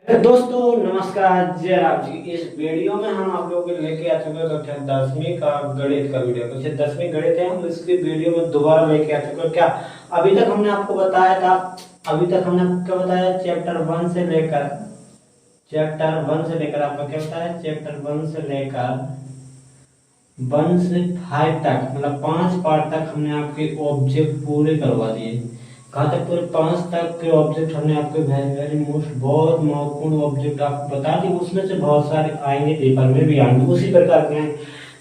दोस्तों नमस्कार, जय आप जी। इस वीडियो में हम आप लोगों के लेके आ चुके हैं कक्षा 10वीं का गणित का वीडियो। कक्षा 10वीं गणित है, हम इसके वीडियो में दोबारा लेके आ चुके हैं। क्या अभी तक हमने आपको बताया था? अभी तक हमने आपको क्या बताया? चैप्टर 1 से लेकर आपका क्या बताया? चैप्टर 1 से लेकर 1 से 5 तक, मतलब 5 पार्ट तक हमने आपके ऑब्जेक्ट पूरे करवा दिए। कहाँ तक? पूरे 5 तक के ऑब्जेक्ट हमने आपके वेरी वेरी मोस्ट बहुत महत्वपूर्ण ऑब्जेक्ट आपको बता दी। उसमें से बहुत सारे आएंगे, पेपर में भी आएंगे, उसी प्रकार के हैं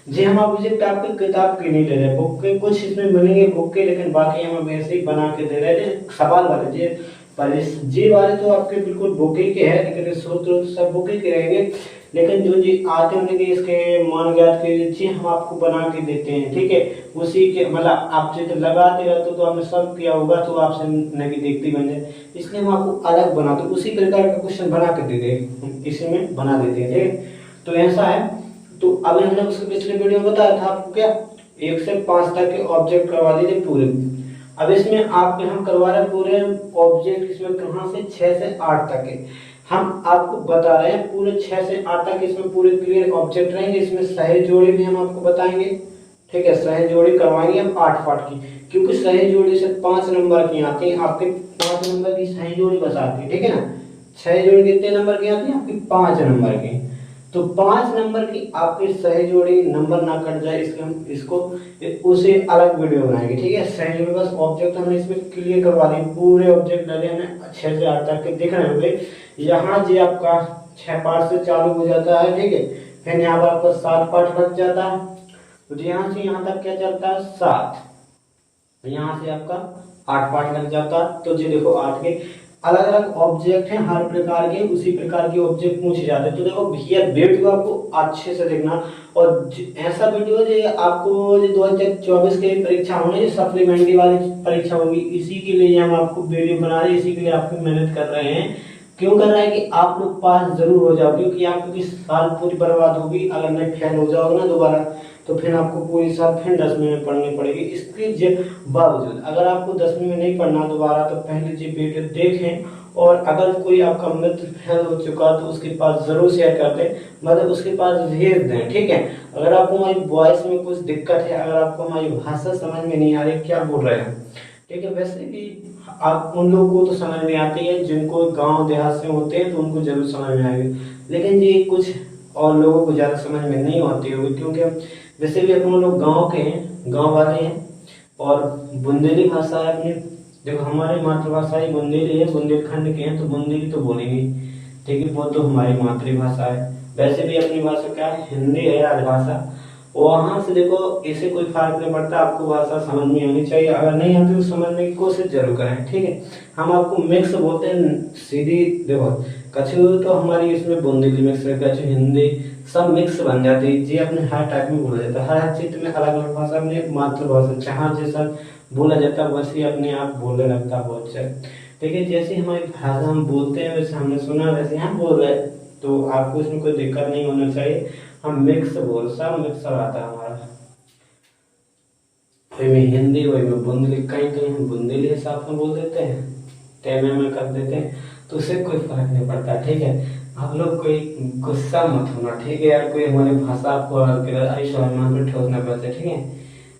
जी। हम ऑब्जेक्ट आपके किताब के नहीं ले रहे, बुक के कुछ इसमें मिलेंगे बुक के, लेकिन बाकी हम वैसे ही बना के दे रहे थे सवाल वाले जी। पर इस जी वाले तो आपके बिल्कुल बुक ही के हैं, लेकिन सूत्र तो सब बुक ही के रहेंगे। लेकिन जो जी आते होंगे इसके मान ज्ञात के जी हम आपको बना के देते हैं, ठीक है। उसी के मतलब आप जो लगाते रहते तो हमने सब किया होगा तो आपसे नहीं देखती बन जाए, इसलिए हम आपको अलग बनाते, उसी प्रकार का क्वेश्चन बना के देते हैं, इसी में बना देते हैं, ठीक है। तो ऐसा है। तो अभी हमने उसके पिछले वीडियो में बताया था आपको क्या 1 से 5 तक के ऑब्जेक्ट करवा दिए पूरे। अब इसमें आप हम करवा रहे हैं पूरे ऑब्जेक्ट, इसमें कहाँ से 6 से 8 तक के हम आपको बता रहे हैं। पूरे 6 से 8 तक इसमें पूरे क्लियर ऑब्जेक्ट रहेंगे। इसमें सही जोड़ी भी हम आपको बताएंगे, ठीक है। सही जोड़ी करवाएंगे हम 8 पार्ट की, क्योंकि सही जोड़ी से 5 नंबर की आती है आपके, 5 नंबर की सही जोड़ी बस आती है, ठीक है ना। सही जोड़ी कितने नंबर की आती है आपकी? 5 नंबर की। तो 5 नंबर की आपकी सही जोड़ी नंबर ना कट जाए, इसलिए हम इसको उसे अलग वीडियो बनाएंगे, ठीक है। सही जोड़ी बस ऑब्जेक्ट हमने इसमें क्लियर करवा दी, पूरे ऑब्जेक्ट डाले हमें 6 से 8 तक के दिख रहे होंगे। यहाँ जी आपका 6 पार्ट से चालू हो जाता है, ठीक है। फिर यहाँ पर आपका 7 पार्ट लग जाता है, तो यहाँ से यहाँ तक क्या चलता है? 7। यहाँ से आपका 8 पार्ट लग जाता है। तो जी देखो 8 के अलग अलग ऑब्जेक्ट हैं हर प्रकार के, उसी प्रकार के ऑब्जेक्ट पूछे जाते हैं। तो देखो भैया वीडियो आपको अच्छे से देखना, और ऐसा वीडियो जो आपको 2024 की परीक्षा होने जो सप्लीमेंट्री वाली परीक्षा होगी, इसी के लिए हम आपको वीडियो बना रहे हैं, इसी के लिए आपकी मेहनत कर रहे हैं। क्यों कर रहा है कि आप लोग पास जरूर हो जाओ, क्योंकि आपकी साल पूरी बर्बाद होगी अगर नहीं फेल हो जाओगे ना दोबारा, तो फिर आपको पूरी साल फिर 10वीं में पढ़नी पड़ेगी। इसके बावजूद अगर आपको 10वीं में नहीं पढ़ना दोबारा, तो पहले जी वीडियो देखें, और अगर कोई आपका मित्र फेल हो चुका तो उसके पास जरूर शेयर कर दें, मतलब उसके पास भेज दें, ठीक है। अगर आपको हमारी वॉइस में कुछ दिक्कत है, अगर आपको हमारी भाषा समझ में नहीं आ रही क्या बोल रहे हैं, ठीक है। वैसे भी आप उन लोगों को तो समझ में आती है जिनको गांव देहात से होते हैं, तो उनको जरूर समझ में आएगी, लेकिन ये कुछ और लोगों को ज़्यादा समझ में नहीं आती होगी, क्योंकि वैसे भी अपन लोग गांव के हैं, गांव वाले हैं, और बुंदेली भाषा है अपनी। देखो हमारी मातृभाषा ही बुंदेली है, बुंदेलखंड के हैं तो बुंदेली तो बोलेंगे, ठीक है। वो तो हमारी मातृभाषा है। वैसे भी अपनी भाषा क्या है? हिंदी है राजभाषा। वहां से देखो इसे कोई फर्क नहीं पड़ता, आपको भाषा समझ में आनी चाहिए, अगर नहीं आती तो समझने की कोशिश जरूर करें, ठीक है। हम आपको मिक्स बोलते हैं सीधी। देखो कछु तो हमारी इसमें बुंदेली मिक्स है, कछु हिंदी, सब मिक्स बन जाती है जी। अपने हर टाइप में बोला जाता है, हर क्षेत्र में अलग अलग भाषा अपनी मातृभाषा जहाँ जैसा बोला जाता है वैसे अपने आप बोलने लगता है बहुत से, ठीक है। जैसे हमारी भाषा हम बोलते हैं वैसे हमने सुना वैसे हम बोल रहे हैं, तो आपको इसमें कोई दिक्कत नहीं होना चाहिए। हम मिक्स बोल, सब मिक्स आता है हमारा। वही में हिंदी, वही में बुंदेली, कहीं कहीं हम बुंदेली हिसाब से बोल देते हैं, टेमे में कर देते हैं, तो उससे कोई फर्क नहीं पड़ता, ठीक है। आप लोग कोई गुस्सा मत होना, ठीक है यार। कोई हमारी भाषा आपको स्वाभिमान पर ठोस न पड़े, ठीक है।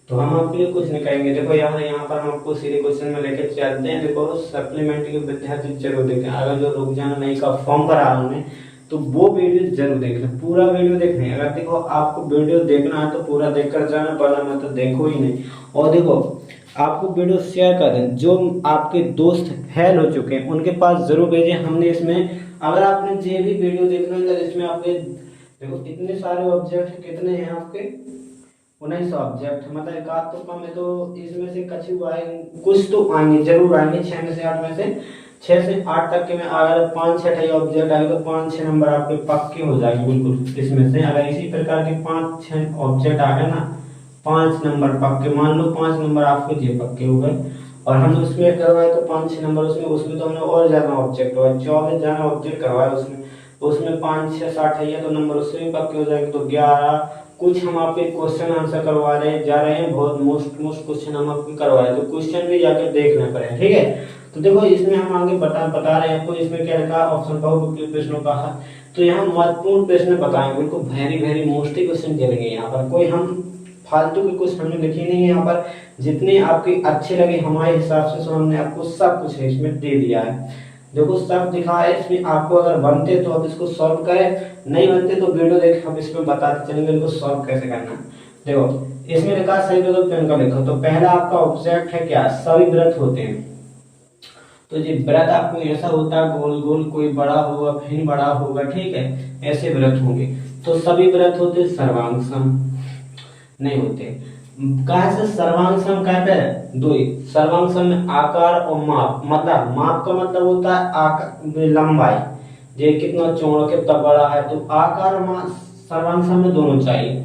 तो हम आपके लिए कुछ नहीं कहेंगे। देखो यहाँ पर हम आपको सीधे क्वेश्चन में लेकर चलते हैं। देखो सप्लीमेंट्री के विद्यार्थी जरूर देखें, अगर जो रुक जाना नहीं का फॉर्म भरा उन्होंने, तो वो वीडियो जरूर देख लें, पूरा वीडियो देख लें। अगर देखो आपको वीडियो देखना है तो पूरा देख कर जाना, पढ़ना मत तो देखो ही नहीं। और देखो आपको वीडियो शेयर कर दें, जो आपके दोस्त फेल हो चुके हैं उनके पास जरूर भेजें। हमने इसमें अगर आपने जो भी वीडियो देखना है इसमें आपके देखो इतने सारे ऑब्जेक्ट कितने हैं आपके? 19 ऑब्जेक्ट, मतलब एक आध तो कम है, तो इसमें से कछु आएंगे, कुछ तो आएंगे जरूर आएंगे। 6 में से 8 में से 6 से 8 तक के में अगर 5-6 ऑब्जेक्ट आए तो 5-6 नंबर आपके पक्के हो जाएंगे बिल्कुल इसमें से। अगर इसी प्रकार के 5-6 ऑब्जेक्ट आ गए ना, 5 नंबर पक्के, मान लो 5 नंबर आपके जे पक्के हो गए, और हम उसमें करवाए तो 5-6 नंबर उसमें, उसमें तो हमने और ज्यादा ऑब्जेक्ट हुआ, 24 ज्यादा ऑब्जेक्ट करवाए उसमें, तो उसमें 5-6-60 है तो नंबर उससे भी पक्के हो जाएंगे, तो 11। कुछ हम आपके क्वेश्चन आंसर करवा रहे जा रहे हैं, बहुत मोस्ट क्वेश्चन हम आपके करवा रहे हैं, तो क्वेश्चन भी जाकर देखना पड़ेगा, ठीक है। तो देखो इसमें हम आगे बता रहे हैं आपको, इसमें क्या लिखा ऑप्शन बहुविकल्पी प्रश्नों का है। तो यहाँ महत्वपूर्ण प्रश्न बताएंगे, बिल्कुल वेरी वेरी मोस्टली क्वेश्चन चलेंगे यहाँ पर, कोई हम फालतू के कुछ हमने लिखे नहीं है यहाँ पर, जितने आपके अच्छे लगे हमारे हिसाब से, सो हमने आपको सब कुछ इसमें दे दिया है। देखो सब दिखा है इसमें, आपको अगर बनते तो आप इसको सॉल्व करें, नहीं बनते तो वीडियो देख हम इसमें बताते चलेंगे इनको सॉल्व कैसे करना। देखो इसमें लिखा सही विकल्प पेन का लिखो। तो पहला आपका ऑब्जेक्ट है क्या, सभी व्रत होते हैं। तो ये व्रत आपको ऐसा होता है गोल गोल, कोई बड़ा होगा फिर बड़ा होगा, ठीक है, ऐसे व्रत होंगे। तो सभी व्रत होते, सर्वांग सम नहीं होते। कहा से सर्वांग सम कहते हैं दो ही, सर्वांग सम में आकार और माप, मतलब माप का मतलब होता है आकार लंबाई, ये कितना चौड़ा कितना बड़ा है। तो आकार सर्वांग सम में दोनों चाहिए।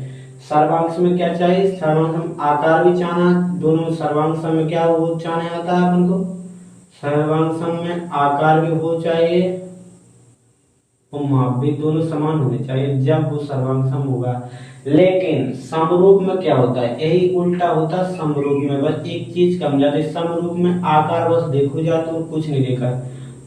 सर्वांग सम में क्या चाहिए, सर्वांग सम आकार भी चाहना, दोनों सर्वांग सम में क्या वो चाहने होता है अपन को, सर्वांग सम में आकार भी हो चाहिए और माप भी दोनों समान होने चाहिए, जब वो सर्वांग सम होगा। लेकिन समरूप में क्या होता है, यही उल्टा होता है समरूप में, बस एक चीज कम जाती है। समरूप में आकार बस देखो जा तो कुछ नहीं देखा,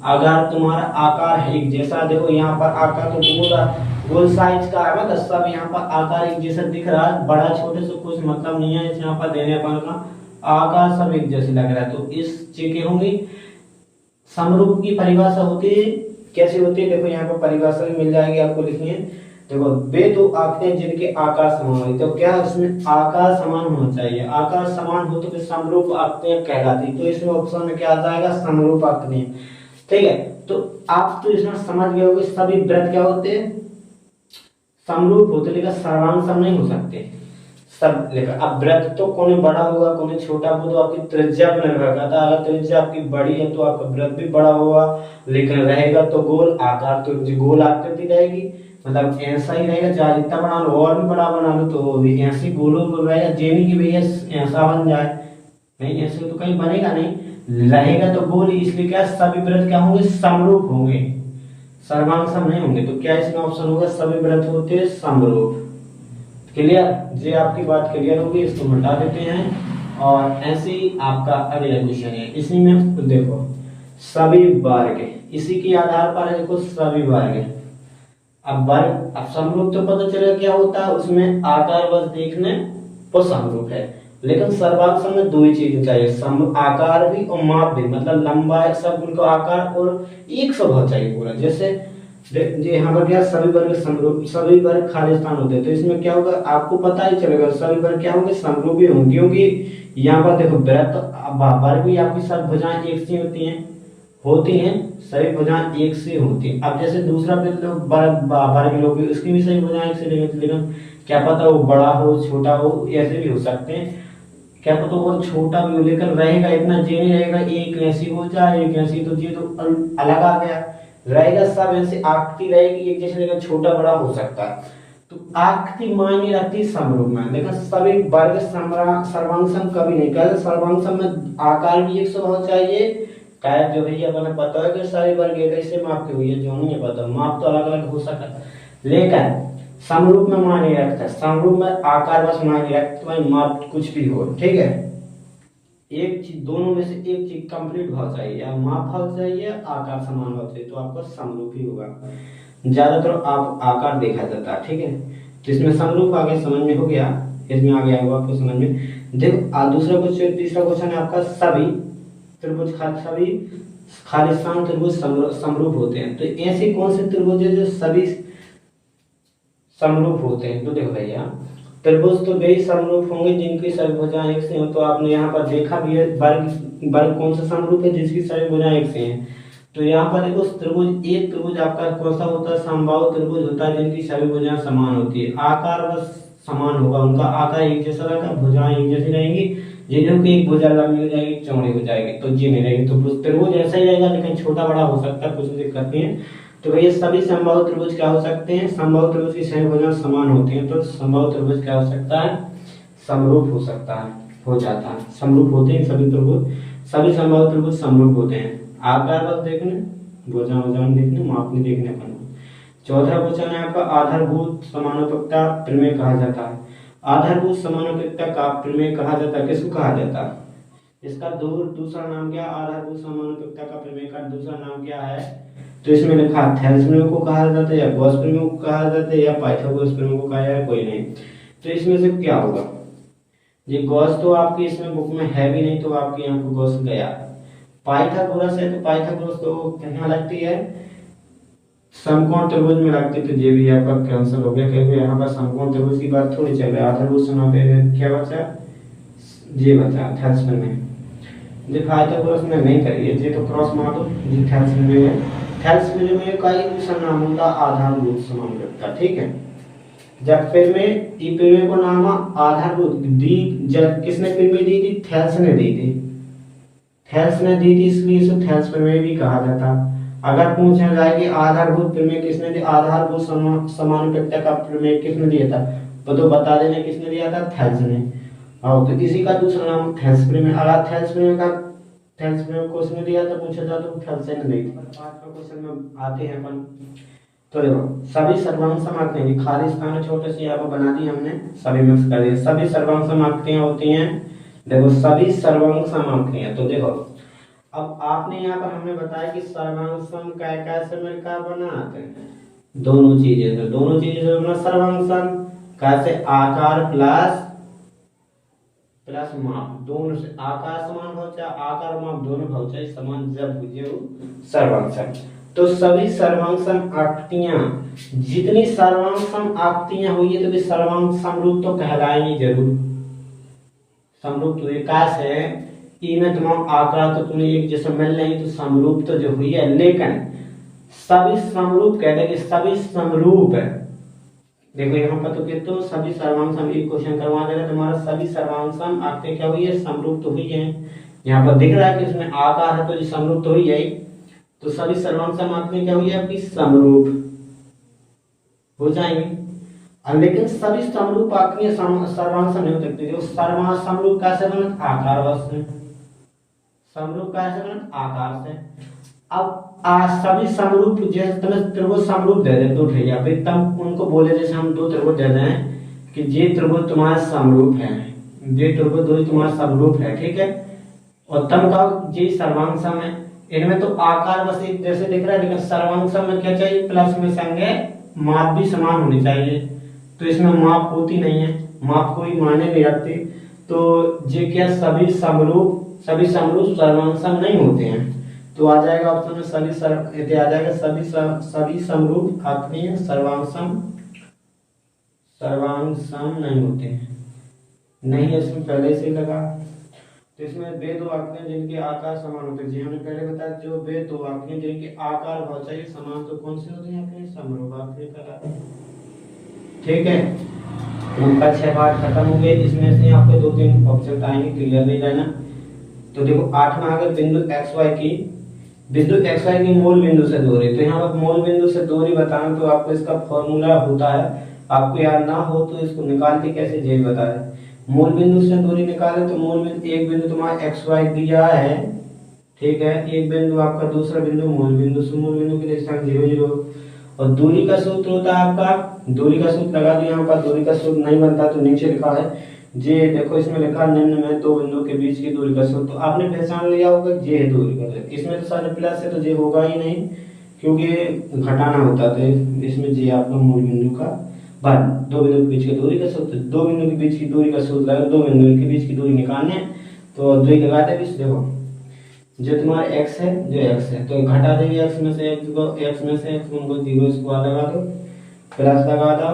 अगर तुम्हारा आकार है एक जैसा, देखो यहाँ पर आकार तो पूरा गोल साइज का है, मतलब सब यहाँ पर आकार एक जैसा दिख रहा है, बड़ा छोटे से कुछ मतलब नहीं है, यहाँ पर देने अपन का आकार सब एक जैसे लग रहा है। तो इस चीजें होंगी। समरूप की परिभाषा होती है कैसे होती है, देखो यहाँ पर परिभाषा भी मिल जाएगी आपको लिखनी है। देखो वे दो आंकड़े जिनके आकार समान हो, तो क्या इसमें आकार समान होना चाहिए, आकार समान हो तो फिर समरूप आकृतियां कहलाती। तो इसमें ऑप्शन में क्या आ जाएगा, समरूप आकृतियां, ठीक है। तो आप तो इसमें समझ गए होंगे सभी व्रत क्या होते हैं, समरूप होते, लेकिन सर्वांग सम नहीं हो सकते सब लेकर। अब व्रत तो कौन बड़ा होगा कौन छोटा, वो तो आपकी त्रिज्या पर निर्भर करता है। अगर त्रिज्या आपकी बड़ी है तो आपका व्रत भी बड़ा होगा, लेकिन रहेगा तो गोल आकार, तो गोल आकृति रहेगी, मतलब ऐसा ही रहेगा। चाहे जितना बना लो और भी बड़ा बना लो तो भी ऐसी गोलों को रहेगा, जेनी की भैया ऐसा बन जाए, नहीं ऐसे तो कहीं बनेगा नहीं, रहेगा तो गोल। इसलिए क्या सभी व्रत क्या होंगे, समरूप होंगे, सर्वांग सम नहीं होंगे। तो क्या इसमें ऑप्शन होगा, सभी व्रत होते समरूप। क्लियर, ये आपकी बात क्लियर होगी, इसको मिटा देते हैं। और ऐसे ही आपका अगला क्वेश्चन है, इसी में देखो सभी वर्ग, इसी के आधार पर है, देखो सभी वर्ग। अब वर्ग, अब समरूप तो पता चलेगा क्या होता है, उसमें आकार बस देखने वो समरूप है, लेकिन सर्वांग सम में दो ही चीजें चाहिए, सम आकार भी और माप भी, मतलब लंबाई सब उनको आकार और एक स्वभाव चाहिए पूरा। जैसे यहाँ पर क्या सभी वर्ग समरूप, सभी वर्ग खाली स्थान होते हैं। तो इसमें क्या होगा आपको पता ही चलेगा, सभी वर्ग क्या होंगे, समरूप ही होंगे, क्योंकि यहाँ पर देखो व्रत वर्ग भी आपकी सब भुजाएं एक सी होती हैं, सभी भुजाएं एक सी होती हैं। अब जैसे दूसरा वर्ग लोग भी उसकी भी सभी भुजाएं एक से, लेकिन क्या पता वो बड़ा हो छोटा हो, ऐसे भी हो सकते हैं, क्या पता वो छोटा भी हो, लेकिन रहेगा इतना जे नहीं रहेगा, एक ऐसी हो जाए एक ऐसी, तो ये तो अलग आ गया, रहेगा सब ऐसे आकृति रहेगी एक जैसे, लेकिन छोटा बड़ा हो सकता है। तो आकृति मायने रखती समरूप में, लेकिन सभी वर्ग सर्वांग सम कभी नहीं कहते। सर्वांग सम में आकार भी एक स्वभाव चाहिए, क्या जो भैया अपने पता है कि सभी वर्ग एक ऐसे माप के हुई है, जो नहीं है पता, माप तो अलग अलग हो सकता है, लेकिन समरूप में मायने रखता है। समरूप में आकार बस मायने रखता है, माप कुछ भी हो, ठीक है। एक चीज दोनों में से एक चीज कंप्लीट भाव चाहिए, या माप भाव चाहिए आकार समान भाव चाहिए, तो आपका समरूप ही होगा। ज्यादातर आप आकार देखा जाता है, ठीक है। तो इसमें समरूप आगे समझ में हो गया, इसमें आ गया होगा आपको समझ में। देखो दूसरा क्वेश्चन, तीसरा क्वेश्चन है आपका, सभी त्रिभुज सभी खालिस्तान त्रिभुज समरूप होते हैं। तो ऐसी कौन से त्रिभुज है जो सभी समरूप होते हैं। तो देखो भैया त्रिभुज तो वे समरूप होंगे जिनकी सभी भुजाएं एक से हो। तो आपने यहाँ पर देखा भी है वर्ग कौन सा समरूप है, जिसकी सभी भुजाएं एक से हैं। तो यहाँ पर देखो त्रिभुज, एक त्रिभुज आपका कौन सा होता है, समबाहु त्रिभुज होता है, जिनकी सभी भुजाएं समान होती है, आकार बस समान होगा, उनका आकार एक जैसा रहेगा, भुजाएं एक जैसी रहेंगी, जिन्हों की एक भुजा लंबी हो जाएगी चौड़ी हो जाएगी, तो जी नहीं रहेगी। तो त्रिभुज ऐसा ही रहेगा, लेकिन छोटा बड़ा हो सकता है, कुछ दिक्कत नहीं है। तो भैया सभी समबाहु त्रिभुज क्या हो सकते हैं, समबाहु त्रिभुज की सभी भुजाएं समान होती हैं। तो समबाहु त्रिभुज क्या हो सकता है, समरूप हो सकता है, हो जाता है, समरूप होते हैं सभी त्रिभुज, सभी समबाहु त्रिभुज समरूप होते हैं। आकार बस देखने, भुजा देखने, माप नहीं देखने पर। चौथा क्वेश्चन है आपका, आधारभूत समानुपातिकता प्रमेय कहा जाता है। आधारभूत समानुपातिकता का प्रमेय कहा जाता है, किसको कहा जाता है, इसका दूसरा नाम क्या, आधारभूत समानुपातिकता का प्रमेय का दूसरा नाम क्या है? तो इसमें लिखा थेल्स प्रमेय को कहा जाता है, या गॉस प्रमेय को कहा जाता है, या पाइथागोरस प्रमेय को कहा जाए, कोई नहीं। तो इसमें से क्या होगा? ये गॉस तो आपकी इसमें बुक में है भी नहीं, तो आपके यहाँ पे गॉस गया। पाइथागोरस है, तो पाइथागोरस तो कहाँ लगती है? समकोण त्रिभुज में लगती है, तो ये भी आपका कैंसिल हो गया, क्योंकि यहाँ पर समकोण त्रिभुज की बात थोड़ी चल रही है। आधारभूत समानुपातिकता क्या बचा? ये बचा थेल्स प्रमेय। ये पाइथागोरस में नहीं करी है, ये तो क्रॉस मार दो, ये थेल्स प्रमेय है। थेल्स प्रमेय का ही दूसरा नाम होता है आधारभूत समानुपातिकता, ठीक है। जब प्रमेय ई प्रमेय को नाम आधारभूत दी, जब किसने प्रमेय दी थी? थेल्स ने दी थी। थेल्स ने दी थी, इसलिए इसे थेल्स प्रमेय भी कहा जाता। अगर पूछा जाए कि आधारभूत प्रमेय किसने दिया, आधारभूत समानुपातिकता का प्रमेय किसने दिया था, तो बता देना किसने दिया था? थेल्स ने। और तो इसी का दूसरा नाम थेल्स प्रमेय। अगर थेल्स प्रमेय को उसने दिया था, पूछा था, तो थेल्स ने दी थी। पांचवा क्वेश्चन में आते हैं अपन। तो देखो सभी सर्वांग समाक्रियां, खाली स्थान छोटे से यहाँ पर बना दी हमने, सभी मिक्स कर दिए। सभी सर्वांग समाक्रियां होती हैं, देखो सभी सर्वांग समाक्रियां। तो देखो अब आपने यहाँ पर हमें बताया कि सर्वांग सम कैसे मिलकर बनाते हैं? दोनों चीजें, तो दोनों चीजें से बना सर्वांग सम कैसे? आकार प्लस माप, दोनों से आकार समान हो चाहे आकार माप दोनों हो चाहे समान, जब हो सर्वांग सम। तो सभी सर्वांग सम आकृतियां, जितनी सर्वांग सम आकृतियां हुई है, तो वे सर्वांग समरूप तो कहलाएंगी जरूर। समरूप तो विकास है, ई में तमाम आकार तो तुम्हें एक जैसे मिल रही, तो समरूप तो जो हुई है, लेकिन सभी समरूप कहते हैं कि सभी समरूप है। देखो यहाँ पर तो कहते हो सभी सर्वांग सम, एक क्वेश्चन करवा देगा तुम्हारा, सभी सर्वांग सम आकृतियां क्या हुई है? समरूप तो हुई है। यहाँ पर दिख रहा है कि इसमें आकार है, तो ये समरूप तो हुई है। तो सभी सर्वांग सम आकृतियां क्या हुई है आपकी? समरूप हो जाएंगी। लेकिन सभी समरूप आकृतियां सर्वांग सम नहीं हो सकती। देखो सर्वांग समरूप कैसे बने? आकार वश से। समरूप कैसे बने? आकार से। अब सभी समरूप, जैसे तुम्हें त्रिभुज समरूप दे दे दो भैया, फिर तुम उनको बोले जैसे हम दो त्रिभुज दे दें कि ये त्रिभुज तुम्हारा समरूप है, ये त्रिभुज दो तुम्हारा समरूप है, ठीक है, और तुम कहो ये सर्वांग सम है। इनमें तो आकार बस एक जैसे दिख रहा है, लेकिन सर्वांग सम में क्या चाहिए? प्लस में संगे माप भी समान होनी चाहिए। तो इसमें माप होती नहीं है, माप कोई मायने नहीं रखती। तो ये क्या सभी समरूप सर्वांग सम नहीं होते हैं। तो आ जाएगा ऑप्शन में सभी आ जाएगा सभी समरूप आकृतियां सर्वांग सम नहीं होते हैं। नहीं, इसमें पहले से लगा। तो इसमें वे दो आकृतियां जिनके आकार समान होते हैं, जी हमने पहले बताया, जो वे दो आकृतियां जिनके आकार बहुत चाहिए समान, तो कौन सी होती है? समरूप आकृति कहलाती है, ठीक है। उनका 6 पार्ट खत्म हो गए। इसमें से आपको 2-3 ऑप्शन आएंगे, क्लियर नहीं रहना। तो देखो 8वां अगर बिंदु xy की मूल बिंदु से दूरी, तो यहाँ पर मूल बिंदु से दूरी बताना, तो आपको इसका फॉर्मूला होता है, आपको याद ना हो तो इसको निकाल के कैसे जे बताए। मूल बिंदु से दूरी निकाले, तो मूल बिंदु एक बिंदु तुम्हारा xy दिया है, ठीक है, एक बिंदु आपका, दूसरा बिंदु मूल बिंदु से, मूल बिंदु की डिस्टेंस 0 0, और दूरी का सूत्र होता है आपका, दूरी का सूत्र लगा दो। यहाँ पर दूरी का सूत्र नहीं बनता तो नीचे लिखा है जे, देखो इसमें लिखा निम्न में दो बिंदु के बीच की दूरी का सूत्र, तो आपने पहचान लिया होगा जे है दूरी का। इसमें तो सारे प्लस है, तो जे होगा ही नहीं, क्योंकि घटाना होता है, इसमें जे आपका मूल बिंदु का बाद दो बिंदु के बीच की दूरी का सूत्र, दो बिंदु के बीच की दूरी का सूत्र लगा, दो बिंदु के बीच की दूरी निकालने, तो दूरी लगाते बीच। देखो जो तुम्हारा x है, तो घटा देंगे x में से x को, उनको 0 स्क्वायर लगा दो, प्लस लगा दो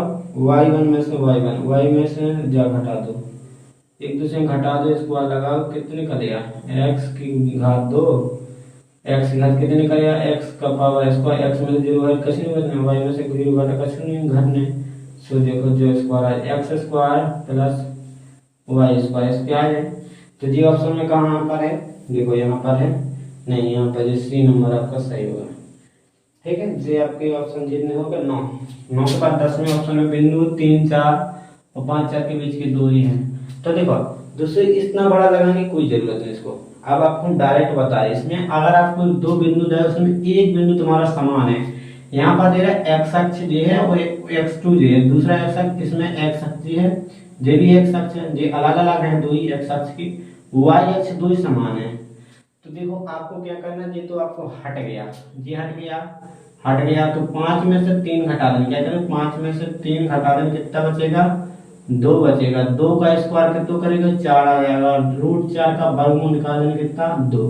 y1 में से y में से जा घटा दो, एक दूसरे घटा दो, स्क्वायर लगाओ, कितने करेगा? x की घात 2, x की घात कितने करेगा? x का पावर स्क्वायर, x में 0 है, कछ नहीं बचने, y में से 0 घटा कछ नहीं घटने। सो देखो जो स्क्वायर है x square plus y square, इस क्या है? तो जी ऑप्शन में कहाँ पर है? देखो यहाँ पर है, नहीं यहाँ पर सी नंबर आपका सही होगा, ठीक है। जे आपके ऑप्शन जितने हो गए 9 के बाद 10वें ऑप्शन में बिंदु 3 4 और 5 4 के बीच की दूरी है। तो देखो दूसरे इतना बड़ा लगाने की कोई जरूरत नहीं इसको, अब आपको डायरेक्ट बताए। इसमें अगर आपको दो बिंदु दे, उसमें एक बिंदु तुम्हारा समान है, यहाँ पर दे रहा है x अक्ष जे है और x2 जे है, दूसरा x अक्ष, इसमें x अक्ष जे है, जे भी x अक्ष है, जे अलग अलग है दो ही x अक्ष की, वाई अक्ष दो ही समान है। तो देखो आपको क्या करना है, ये तो आपको हट गया, जी हट गया तो 5 में से 3 घटा देंगे। क्या करें, 5 में से 3 घटा देंगे, कितना बचेगा, 2 बचेगा। 2 का स्क्वायर कितना करेगा, 4 आ जाएगा। √4 का वर्गमूल निकालेंगे कितना, 2।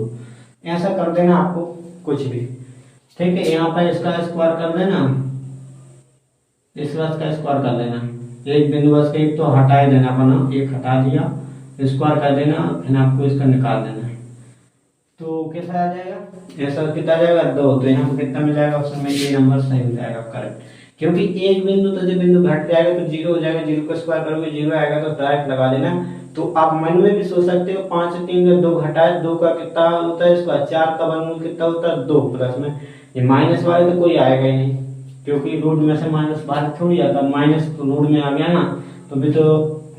ऐसा कर देना आपको कुछ भी, ठीक है। यहाँ पर इसका स्क्वायर कर देना, इसका स्क्वायर कर देना, एक बिंदु बस एक तो हटा ही देना, अपना एक हटा दिया, स्क्वायर कर देना, फिर आपको इसका निकाल देना है। तो कैसा आ जाएगा, ऐसा कितना आ जाएगा, 2। तो यहाँ पर कितना मिल जाएगा, ऑप्शन में ए नंबर सही हो जाएगा करेक्ट। क्योंकि एक बिंदु तो जब बिंदु घट जाएगा तो 0 हो जाएगा, 0 का स्क्वायर करोगे 0 आएगा, तो डायरेक्ट लगा देना। तो आप मन में भी सोच सकते हो, 5 से 3 में 2 घटाए, 2 का कितना होता है स्क्वायर, 4 का वर्गमूल कितना होता है, 2। प्लस में ये माइनस वाले तो कोई आएगा ही नहीं, क्योंकि रूट में से माइनस बाहर थोड़ी आता, माइनस तो रूट में आ गया ना, तो भी तो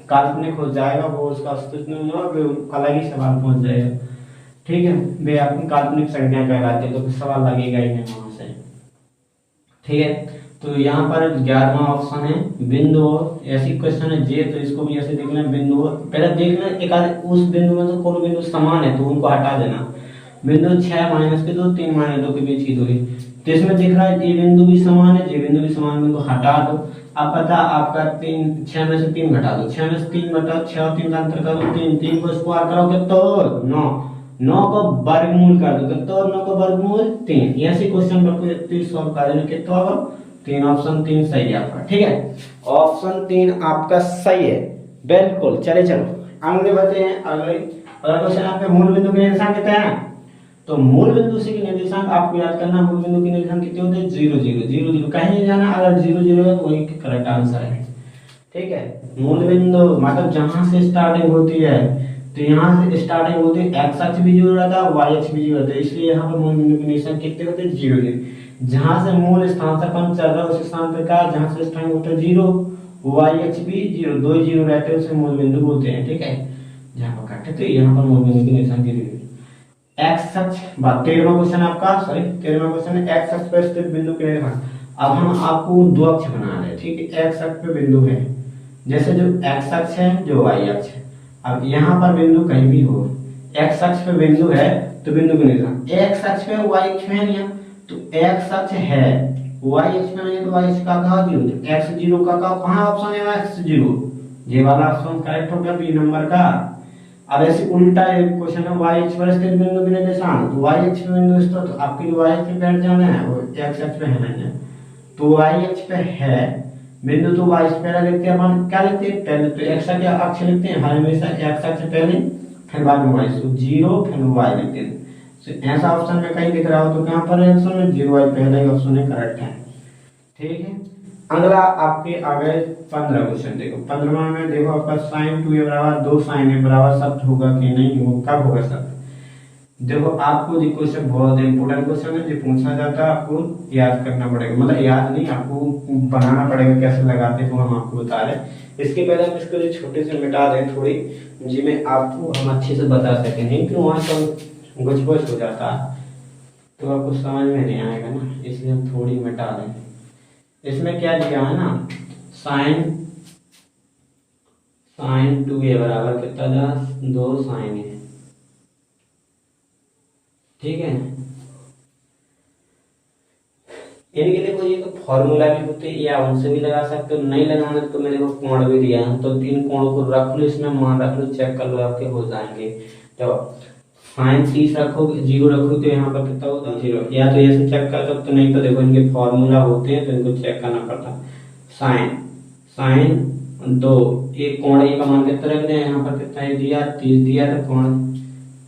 काल्पनिक हो जाएगा, वो उसका अस्तित्व नहीं होगा, वो अलग ही सवाल पहुंच जाएगा, ठीक है। वे आपकी काल्पनिक संख्या कहलाती है, तो फिर सवाल लगेगा ही नहीं वहां से, ठीक है। तो यहाँ पर 11वां ऑप्शन है बिंदु, ऐसी क्वेश्चन है जे, तो इसको भी ऐसे देखना, बिंदु पहले देखना एक आध उस बिंदु में तो कोई बिंदु समान है तो उनको हटा देना। बिंदु 6 माइनस के 2, 3 माइनस 2 के बीच की दूरी, तो इसमें दिख रहा है ये बिंदु भी समान है, ये बिंदु भी समान, बिंदु हटा दो। अब पता आपका 6 में से 3 घटा दो, 6 में से 3 घटाओ, 6 और 3 का अंतर करो 3, 3 को स्क्वायर करोगे तो 9, 9 को वर्गमूल कर दो तो 9 को वर्गमूल 3। ऐसे क्वेश्चन पर कोई सॉल्व कर देना, कितना होगा 3, ऑप्शन 3 सही है आपका, ठीक है। ऑप्शन 3 आपका सही है, बिल्कुल। चले चलो आगे बढ़ते हैं। अगले क्वेश्चन आपके मूल बिंदु के निर्देशांक कितने हैं, तो मूल बिंदु से के निर्देशांक आपको याद करना, मूल बिंदु के निर्देशांक कितने होते हैं, 0 0 0 0, कहीं नहीं जाना, अगर 0 0 है तो वही करेक्ट आंसर है, ठीक है। मूल बिंदु मतलब जहां से स्टार्टिंग होती है, तो यहाँ से स्टार्टिंग होती है, एक्स अक्ष भी 0 रहता है, वाई अक्ष भी 0 रहता है, इसलिए यहाँ पर मूल बिंदु के निर्देशांक कितने होते हैं, 0 0। जहां से मूल स्थान से अपन चल रहा है उस स्थान पर का, जहां से स्टार्टिंग होता है 0, वाई अक्ष भी 0, दो ही 0 रहते हैं, उसे मूल बिंदु बोलते हैं, ठीक है। जहां पर काटे तो यहाँ पर मूल बिंदु के निर्देशांक के लिए एक्स अक्ष, 13वां क्वेश्चन आपका, सॉरी 13वां क्वेश्चन है, एक्स अक्ष पर स्थित बिंदु के निर्देशांक। अब हम आपको दो अक्ष बना रहे हैं, ठीक है। एक्स अक्ष पे बिंदु है, जैसे जो एक्स अक्ष है, जो वाई अक्ष है। अब यहाँ पर बिंदु कहीं भी हो, एक्स अक्ष पे बिंदु है तो बिंदु के निर्देशांक, एक्स अक्ष पे वाई अक्ष में नहीं है, तो एक्स अक्ष है, वाई अक्ष में नहीं है, तो वाई अक्ष का कहा 0, तो एक्स 0 का कहाँ ऑप्शन है, एक्स 0, ये वाला ऑप्शन करेक्ट हो गया बी नंबर का। अब ऐसे उल्टा एक क्वेश्चन है, y अक्ष पर स्थित बिंदु के निर्देशांक, तो y अक्ष पे बिंदु स्थित, तो आपकी जो y अक्ष पे बैठ जाना है वो x अक्ष पे है नहीं है, तो y अक्ष पे है बिंदु, तो y अक्ष पे लिखते हैं अपन, क्या लिखते हैं पहले तो x अक्ष लिखते हैं हमेशा, x अक्ष पहले फिर बाद में y, तो 0 फिर y लिखते हैं। तो ऐसा ऑप्शन में कहीं दिख रहा हो तो कहां पर है ऑप्शन में 0y पहले ही ऑप्शन है, करेक्ट है, ठीक है। अगला आपके आगे 15 क्वेश्चन देखो, 15वां में देखो आपका sin 2a बराबर 2 sin a बराबर शब्द होगा कि नहीं, वो कब होगा शब्द। देखो आपको ये क्वेश्चन बहुत इंपॉर्टेंट क्वेश्चन है, जो पूछा जाता है आपको याद करना पड़ेगा, मतलब याद नहीं आपको बनाना पड़ेगा, कैसे लगाते हैं वो हम आपको बता रहे हैं। इसके पहले हम इसको जो छोटे से मिटा दें थोड़ी, जिसमें आपको हम अच्छे से बता सकें, नहीं कि वहाँ तो गुछ हो जाता है तो आपको समझ में नहीं आएगा ना, इसलिए हम थोड़ी मिटा दें। इसमें क्या दिया है ना, sin 2a बराबर कितना था, 2 sin a, ठीक है। इनके लिए कोई तो फॉर्मूला भी होते हैं, या उनसे भी लगा सकते हो, नहीं लगाना तो मैंने को कोण भी दिया है, तो इन कोणों को रख लो, इसमें मान रख लो, चेक कर लो, आपके हो जाएंगे। तो sin 30 रखोगे, 0 रखोगे तो यहाँ पर कितना होगा 0, या तो ऐसे चेक कर सकते हो, नहीं तो देखो इनके फॉर्मूला होते हैं तो इनको चेक करना पड़ता है। sin 2 एक कोण ए का मान कितना रख दें, यहाँ पर कितना है दिया 30 दिया, तो कोण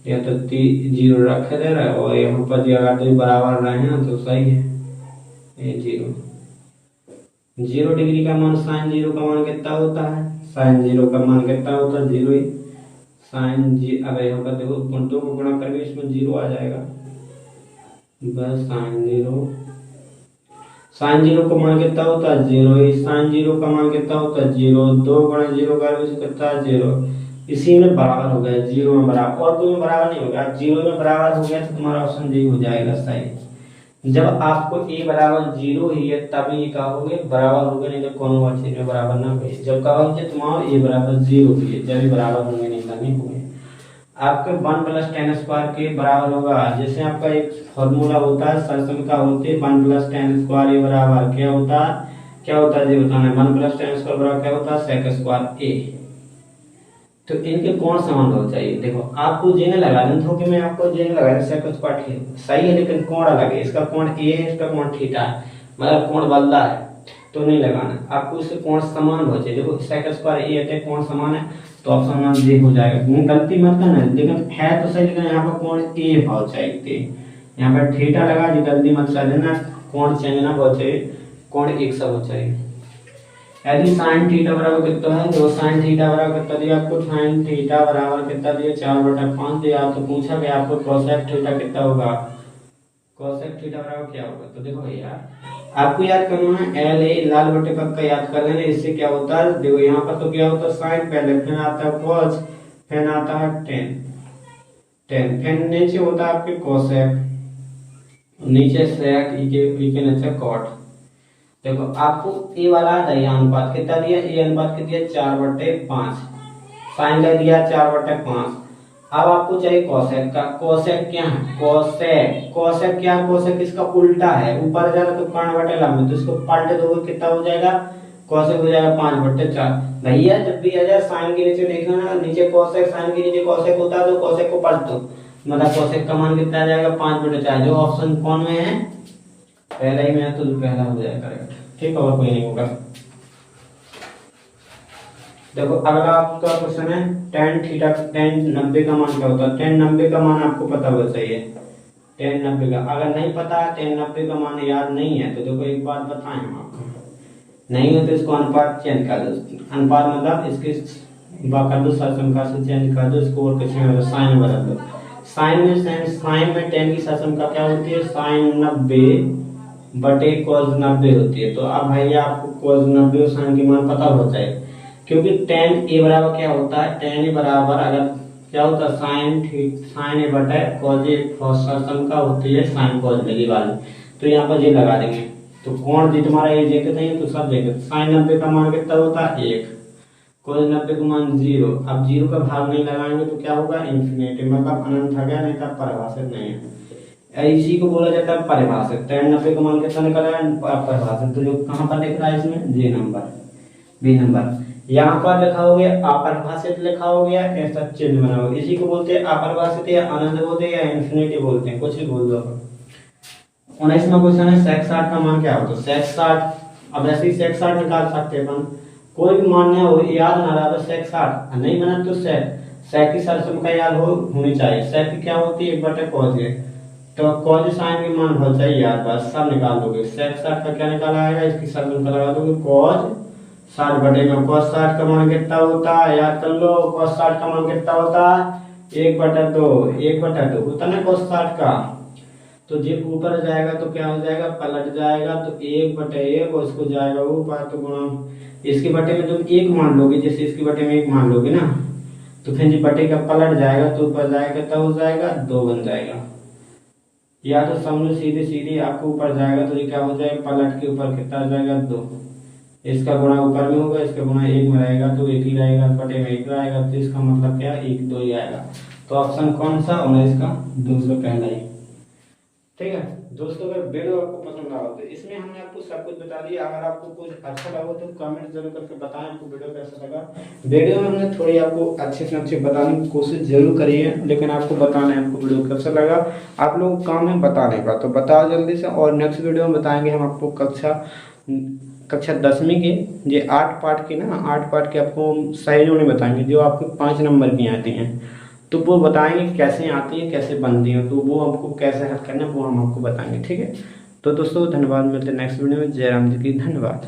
या तो 0 रख दे रहा है, और यहाँ पर अगर तो बराबर रहे हैं तो सही है, ये 0 डिग्री का मान, sin 0 का मान कितना होता है, sin 0 का मान कितना होता है 0 ही, sin जी, अब यहाँ पर देखो दो को गुणा करके इसमें 0 आ जाएगा, बस sin 0 का मान कितना होता है 0 ही, sin 0 का मान कितना होता है 0, 2 गुणा 0 कर कितना है 0, इसी में बराबर हो गया, 0 में बराबर, और कोई में बराबर नहीं होगा, 0 में बराबर हो गया तो तुम्हारा ऑप्शन डी हो जाएगा सही। जब आपको a बराबर 0 ही है तभी ये कहोगे बराबर होगा, नहीं तो कौन चीज में बराबर ना होगा। जब कहोगे तुम्हारा a बराबर 0 ही है, जब बराबर होंगे, नहीं तो नहीं होंगे। आपके 1+10² के बराबर होगा। जैसे आपका एक फॉर्मूला होता है सरसम होते हैं 1+10² ये बराबर क्या होता है ये बताना है। 1+10² बराबर क्या होता है sec² a। तो इनके कोण समान हो चाहिए। देखो आपको जेने लगा दें तो कि मैं आपको जेने लगा दें sec² सही है, लेकिन कोण अलग है। इसका कोण a है, इसका कोण थीटा है, मतलब कोण बदला है तो नहीं लगाना। आपको इससे कोण समान हो चाहिए। देखो sec² a है, कोण समान है तो ऑप्शन नंबर जी हो जाएगा। गलती मत करना, लेकिन है तो सही, लेकिन यहाँ पर कोण ए भाव चाहिए। यहाँ पर थीटा लगा जी, गलती मत कर देना, कोण चेंज ना हो चाहिए, कोण एक सा हो चाहिए। यदि sin थीटा बराबर कितना है, जो sin थीटा बराबर कितना दिया आपको, sin थीटा बराबर कितना दिया 4/5 दिया। तो पूछा कि आपको cosec थीटा कितना होगा, cosec थीटा बराबर क्या होगा। तो देखो यार आपको याद करना है LA लाल बटे पक्का याद कर लेना। इससे क्या होता है, देखो यहाँ पर तो क्या होता है sin पहले, फिर आता है cos, फिर आता है tan, फिर नीचे होता है आपके cosec, नीचे sec, के नीचे cot। देखो आपको ए वाला दया अनुपात कितना दिया, ए अनुपात कितना दिया 4/5, साइन का दिया 4/5। अब आपको चाहिए कोसेक का। कोसेक क्या है, कोसेक क्या है, कोसेक इसका उल्टा है, ऊपर जा रहा तो कर्ण बटे लंब, तो इसको पलट दोगे कितना हो जाएगा, कोसेक हो जाएगा 5/4। भैया जब भी आ जाए साइन के नीचे देखना ना, नीचे कोसेक, साइन के नीचे कोसेक होता है तो कोसेक को पलट दो, मतलब कोसेक का मान कितना आ जाएगा 5/4। जो ऑप्शन कौन में है, पहला ही में है तो पहला हो जाएगा करेक्ट। ठीक, और कोई नहीं होगा। देखो अगला आपका क्वेश्चन है tan थीटा, tan 90 का मान क्या होता है। tan 90 का मान आपको पता होना चाहिए। tan 90 का अगर नहीं पता है, tan 90 का मान याद नहीं है, तो देखो एक बात बताएं हम आपको, नहीं हो तो इसको अनुपात चेंज कर दो। अनुपात मतलब इसके कर दो, सरसमका से चेंज कर दो इसको, और कुछ नहीं, साइन बदल दो। साइन में tan की सरसमका क्या होती है, sin 90 cos 90 होती है। तो अब भैया आपको cos 90 और sin की मान पता होता है, क्योंकि tan a बराबर क्या होता है, tan a बराबर अगर क्या होता है sin a बटा cos a, सरसमका होती है sin cos मिली वाली, तो यहाँ पर ये लगा देंगे। तो कोण जी तुम्हारा ये जे कितना है, तो सब देंगे। sin 90 का मान कितना होता है 1, cos 90 का मान 0। अब 0 का भाग नहीं लगाएंगे तो क्या होगा, इन्फिनिटी, मतलब अनंत आ गया, नहीं तो परिभाषित नहीं है। इसी को बोला जाता है परिभाषित। tan 90 का मान कितना निकल रहा है परिभाषित, तो जो कहाँ पर लिख रहा है इसमें जी नंबर, बी नंबर। यहाँ पर लिखा हो गया अपरिभाषित, लिखा हो गया ऐसा चिन्ह बना होगा, इसी को बोलते हैं अपरिभाषित, या अनंत बोलते हैं, या इन्फिनिटी बोलते हैं, कुछ भी बोल दो। 19वां क्वेश्चन है sec 60 का मान क्या होता है। sec 60, अब ऐसे ही sec 60 निकाल सकते हैं अपन, कोई भी मान हो याद ना रहा तो sec 60 नहीं बना तो sec की सरसमका याद होनी चाहिए। sec क्या होती है 1/cos है, तो cos sin के मान हो चाहिए यार, बस सब निकाल दोगे। sec 60 का क्या निकाला आएगा, इसकी सरसमका लगा दोगे cos 60 बटे में। cos 60 का मान कितना होता है, याद कर लो, cos 60 का मान कितना होता है 1/2 होता ना cos 60 का। तो जब ऊपर जाएगा तो क्या हो जाएगा, पलट जाएगा, तो 1/1 और इसको जाएगा ऊपर, तो गुणा इसके बटे में तुम 1 मान लोगे, जैसे इसके बटे में 1 मान लोगे ना, तो फिर जब बटे का पलट जाएगा तो ऊपर जाएगा तब हो जाएगा 2 बन जाएगा। या तो समझो सीधे आपको ऊपर जाएगा तो ये क्या हो जाएगा, पलट के ऊपर कितना आ जाएगा 2, इसका गुणा ऊपर में होगा, इसका गुणा 1 में रहेगा तो 1 ही रहेगा, बटे में 1 रहेगा, तो इसका मतलब क्या 1 2 ही आएगा। तो ऑप्शन कौन सा, 19 का दूसरा पहला ही। ठीक है दोस्तों, अगर वीडियो आपको पसंद आया तो इसमें हमने आपको सब कुछ बता दिया। अगर आपको कुछ अच्छा लगा तो कमेंट जरूर करके बताएं आपको वीडियो कैसा लगा। वीडियो में हमने थोड़ी आपको अच्छे से अच्छे बताने की कोशिश जरूर करी है, लेकिन आपको बताना है आपको वीडियो कैसा लगा। आप लोगों का काम है बताने का, तो बताओ जल्दी से। और नेक्स्ट वीडियो में बताएंगे हम आपको कक्षा 10वीं के ये 8 पार्ट की ना, 8 पार्ट के आपको सही जोड़ी बताएंगे, जो आपको 5 नंबर की आती हैं, तो वो बताएंगे कैसे आती है, कैसे बनती है, तो वो हमको कैसे हल करना है वो हम आपको बताएंगे। ठीक है, तो दोस्तों धन्यवाद, मिलते हैं नेक्स्ट वीडियो में। जय राम जी की, धन्यवाद।